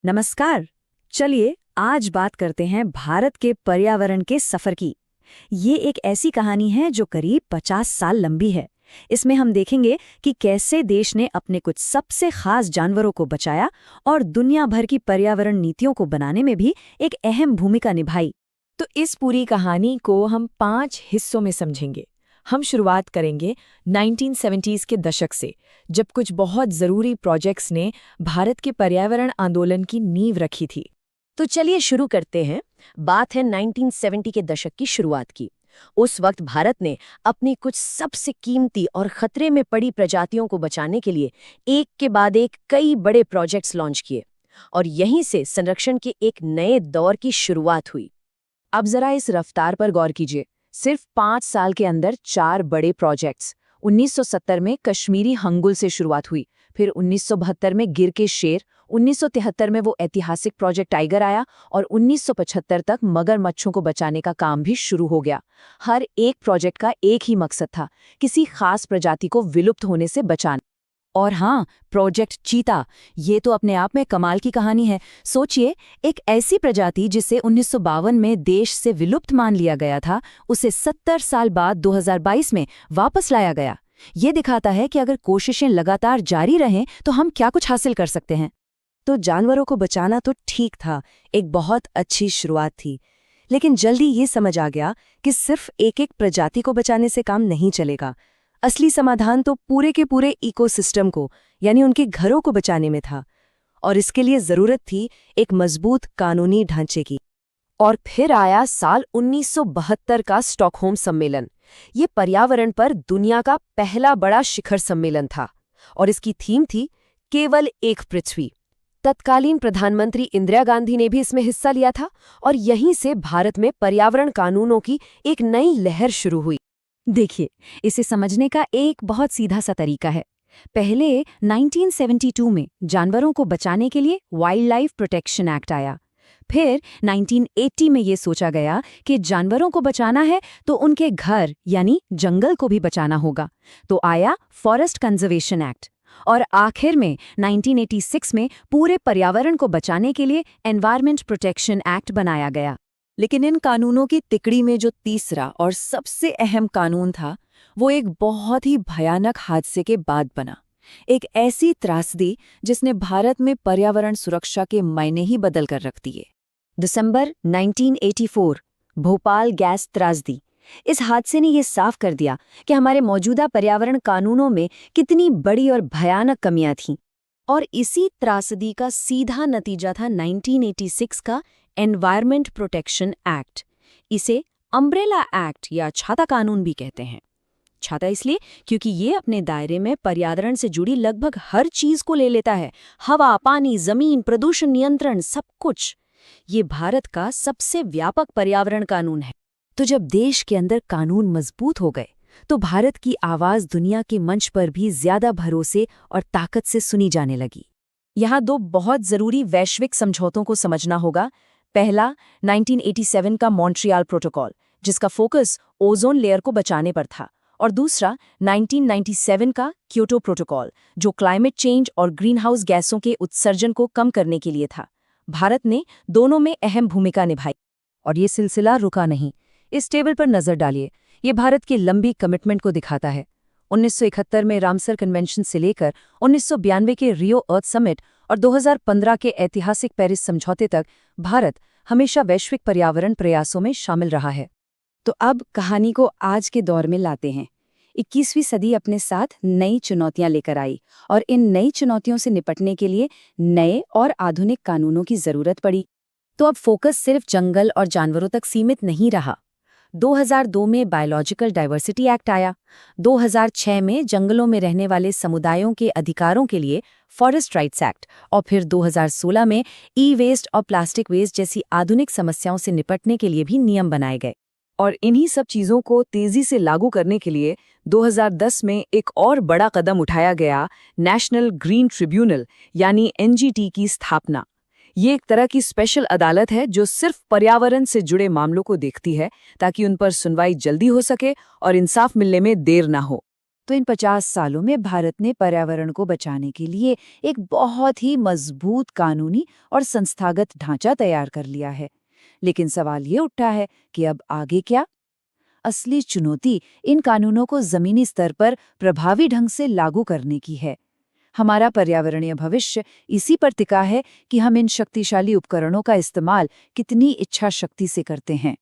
नमस्कार। चलिए आज बात करते हैं भारत के पर्यावरण के सफर की। ये एक ऐसी कहानी है जो करीब 50 साल लंबी है। इसमें हम देखेंगे कि कैसे देश ने अपने कुछ सबसे खास जानवरों को बचाया और दुनिया भर की पर्यावरण नीतियों को बनाने में भी एक अहम भूमिका निभाई। तो इस पूरी कहानी को हम 5 हिस्सों में समझेंगे। हम शुरुआत करेंगे 1970s के दशक से, जब कुछ बहुत ज़रूरी प्रोजेक्ट्स ने भारत के पर्यावरण आंदोलन की नींव रखी थी। तो चलिए शुरू करते हैं। बात है 1970 के दशक की शुरुआत की। उस वक्त भारत ने अपनी कुछ सबसे कीमती और खतरे में पड़ी प्रजातियों को बचाने के लिए एक के बाद एक कई बड़े प्रोजेक्ट्स लॉन्च किए और यहीं से संरक्षण के एक नए दौर की शुरुआत हुई। अब जरा इस रफ्तार पर गौर कीजिए। सिर्फ 5 साल के अंदर 4 बड़े प्रोजेक्ट्स। 1970 में कश्मीरी हंगुल से शुरुआत हुई, फिर 1972 में गिर के शेर, 1973 में वो ऐतिहासिक प्रोजेक्ट टाइगर आया और 1975 तक मगरमच्छों को बचाने का काम भी शुरू हो गया। हर एक प्रोजेक्ट का एक ही मकसद था, किसी खास प्रजाति को विलुप्त होने से बचाना। और हाँ, प्रोजेक्ट चीता, ये तो अपने आप में कमाल की कहानी है। सोचिए, एक ऐसी प्रजाति जिसे 1952 में देश से विलुप्त मान लिया गया था, उसे 70 साल बाद 2022 में वापस लाया गया। ये दिखाता है कि अगर कोशिशें लगातार जारी रहें तो हम क्या कुछ हासिल कर सकते हैं। तो जानवरों को बचाना तो ठीक था, एक बहुत अच्छी शुरुआत थी। लेकिन जल्दी ये समझ आ गया कि सिर्फ एक-एक प्रजाति को बचाने से काम नहीं चलेगा। असली समाधान तो पूरे के पूरे इकोसिस्टम को, यानी उनके घरों को बचाने में था। और इसके लिए जरूरत थी एक मजबूत कानूनी ढांचे की। और फिर आया साल 1972 का स्टॉकहोम सम्मेलन। ये पर्यावरण पर दुनिया का पहला बड़ा शिखर सम्मेलन था और इसकी थीम थी केवल एक पृथ्वी। तत्कालीन प्रधानमंत्री इंदिरा गांधी ने भी इसमें हिस्सा लिया था और यहीं से भारत में पर्यावरण कानूनों की एक नई लहर शुरू हुई। देखिए, इसे समझने का एक बहुत सीधा सा तरीका है। पहले 1972 में जानवरों को बचाने के लिए वाइल्ड लाइफ प्रोटेक्शन एक्ट आया। फिर 1980 में ये सोचा गया कि जानवरों को बचाना है तो उनके घर यानी जंगल को भी बचाना होगा, तो आया फॉरेस्ट कंजर्वेशन एक्ट। और आखिर में 1986 में पूरे पर्यावरण को बचाने के लिए एनवायरमेंट प्रोटेक्शन एक्ट बनाया गया। लेकिन इन कानूनों की तिकड़ी में जो तीसरा और सबसे अहम कानून था, वो एक बहुत ही भयानक हादसे के बाद बना। एक ऐसी त्रासदी जिसने भारत में पर्यावरण सुरक्षा के मायने ही बदल कर रख दिए। दिसंबर 1984, भोपाल गैस त्रासदी। इस हादसे ने ये साफ कर दिया कि हमारे मौजूदा पर्यावरण कानूनों में कितनी बड़ी और भयानक कमियां थीं। और इसी त्रासदी का सीधा नतीजा था 1986 का एनवायरमेंट प्रोटेक्शन एक्ट। इसे अम्ब्रेला एक्ट या छाता कानून भी कहते हैं। छाता इसलिए क्योंकि ये अपने दायरे में पर्यावरण से जुड़ी लगभग हर चीज को ले लेता है। हवा, पानी, जमीन, प्रदूषण नियंत्रण, सब कुछ। ये भारत का सबसे व्यापक पर्यावरण कानून है। तो जब देश के अंदर कानून मजबूत हो गए तो भारत की आवाज दुनिया के मंच पर भी ज्यादा भरोसे और ताकत से सुनी जाने लगी। यहाँ 2 बहुत जरूरी वैश्विक समझौतों को समझना होगा। पहला 1987 का मॉन्ट्रियल प्रोटोकॉल, जिसका फोकस ओजोन लेयर को बचाने पर था, और दूसरा 1997 का क्योटो प्रोटोकॉल, जो क्लाइमेट चेंज और ग्रीनहाउस गैसों के उत्सर्जन को कम करने के लिए था। भारत ने दोनों में अहम भूमिका निभाई और ये सिलसिला रुका नहीं। इस टेबल पर नजर डालिए, ये भारत की लंबी कमिटमेंट को दिखाता है। 1971 में रामसर कन्वेंशन से लेकर 1992 के रियो अर्थ समिट और 2015 के ऐतिहासिक पेरिस समझौते तक भारत हमेशा वैश्विक पर्यावरण प्रयासों में शामिल रहा है। तो अब कहानी को आज के दौर में लाते हैं। 21वीं सदी अपने साथ नई चुनौतियां लेकर आई और इन नई चुनौतियों से निपटने के लिए नए और आधुनिक कानूनों की जरूरत पड़ी। तो अब फोकस सिर्फ जंगल और जानवरों तक सीमित नहीं रहा। 2002 में बायोलॉजिकल डाइवर्सिटी एक्ट आया। 2006 में जंगलों में रहने वाले समुदायों के अधिकारों के लिए फॉरेस्ट राइट्स एक्ट और फिर 2016 में ई वेस्ट और प्लास्टिक वेस्ट जैसी आधुनिक समस्याओं से निपटने के लिए भी नियम बनाए गए। और इन्हीं सब चीज़ों को तेज़ी से लागू करने के लिए 2010 में एक और बड़ा कदम उठाया गया, नेशनल ग्रीन ट्रिब्यूनल यानी एनजीटी की स्थापना। ये एक तरह की स्पेशल अदालत है जो सिर्फ पर्यावरण से जुड़े मामलों को देखती है ताकि उन पर सुनवाई जल्दी हो सके और इंसाफ मिलने में देर ना हो। तो इन 50 सालों में भारत ने पर्यावरण को बचाने के लिए एक बहुत ही मजबूत कानूनी और संस्थागत ढांचा तैयार कर लिया है। लेकिन सवाल ये उठता है कि अब आगे क्या? असली चुनौती इन कानूनों को जमीनी स्तर पर प्रभावी ढंग से लागू करने की है। हमारा पर्यावरणीय भविष्य इसी पर टिका है कि हम इन शक्तिशाली उपकरणों का इस्तेमाल कितनी इच्छा शक्ति से करते हैं।